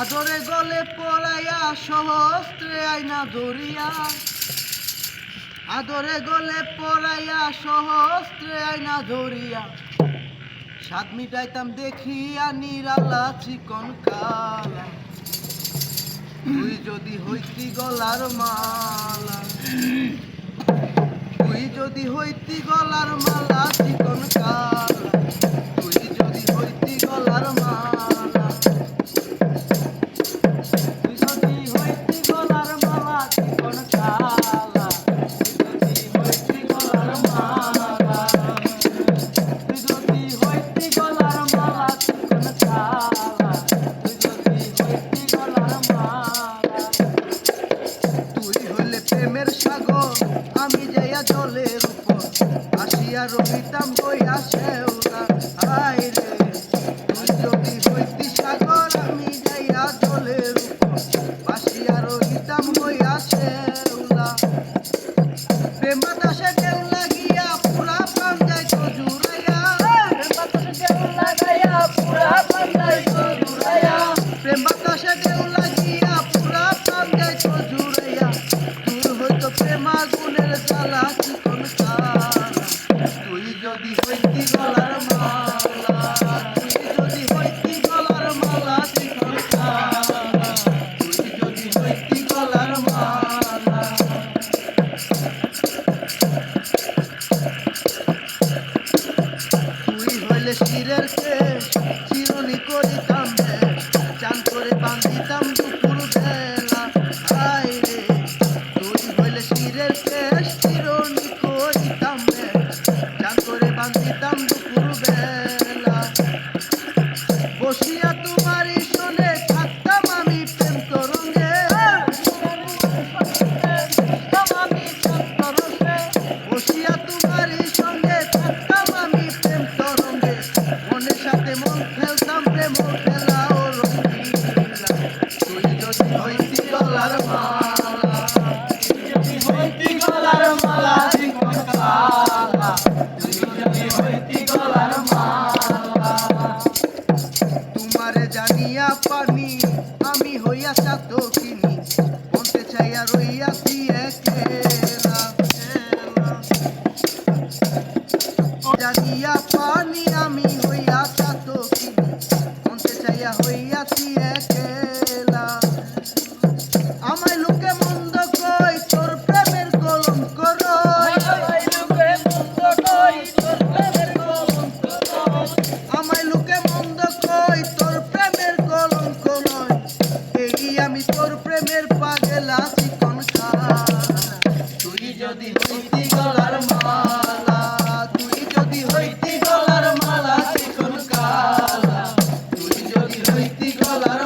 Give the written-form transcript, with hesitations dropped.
আদরে গলে পড়াইয়া সহস্রে আইনা ধরিয়া, আদরে গলে পড়াইয়া সহস্রে আইনা ধরিয়া, স্বাদ মিটাইতাম দেখিয়া নিরালা চিকন কালা। তুই যদি হইতি গলার মালা, তুই যদি হইতি গলার মালা চিকন কালা, তুই যদি হইতি গলার মালা, তুই যদি হইতি গলার মালা চিকন কালা, তুই যদি হইতি গলার মালা, তুই যদি হইতি গলার মালা চিকন কালা, তুই যদি হইতি গলার মালা। তুই হইলে প্রেমের সাগর, আমি যাইয়া জলের উপর আসিয়া রহিতাম বইয়া শেওলা। হায় রে, তুই যদি হইতি সাগর, আমি যাইয়া জলের উপর আসিয়া রহিতাম বইয়া শেওলা। প্রেম বাতাসে ঢেউ লাগিয়া পুরা প্রাণ যাইত জুড়াইয়া, প্রেম বাতাসে ঢেউ লাগাইয়া পুরা প্রাণ যাইত জুড়াইয়া, প্রেম বাতাসে ঢেউ লাগিয়া পুরা প্রাণ যাইত জুড়াইয়া। তোর হইতো প্রেমা গুণের জ্বালা চিকন কালা, তুই যদি হইতি গলার মালা, তুই যদি হইতি গলার মালা চিকন কালা, তুই যদি হইতি গলার মালা। তুই হইলে শিরের শেষ, চিরুনি করিতাম বেশ, চান করে বান্ধিতাম দুপুর বেলা। হায় রে, তুই হইলে শিরের শেষ, চিরুনি করিতাম বেশ, চান করে বান্ধিতাম দুপুর বেলা। বসিয়া তোমারই শোনে থাকতাম আমি প্রেম তরঙ্গে, বসিয়া তোমারই সঙ্গে থাকতাম আমি প্রেম তরঙ্গে, মনের সাথে মন খেলতাম প্রেম খেলা ও রঙ্গিলা। তুই যদি হইতি গলার মালা, তুই যদি হইতি গলার মালা চিকন কালা, তুই যদি হইতি গলার মালা। তোমারে জানিয়া পানি আমি হইয়া চাতকিনি, মনতে চাইয়া রইয়াছি একেলা। জানিয়া পানি আমি হইয়া চাতকিনি, মনতে চাইয়া হইয়াছি একেলা। আমায় লোকে মন্দ কই তোর প্রেমের কলঙ্ক রয়, আমায় লোকে মন্দ কই তোর প্রেমের কলঙ্ক রয়, আমায় লোকে মন্দ কই তোর প্রেমের কলঙ্ক নয়। এই আমি তোর প্রেমের পাগলা চিকন কালা, তুই যদি হইতি গলার মালা, তুই যদি হইতি গলার মালা চিকন কালা, তুই যদি হইতি গলার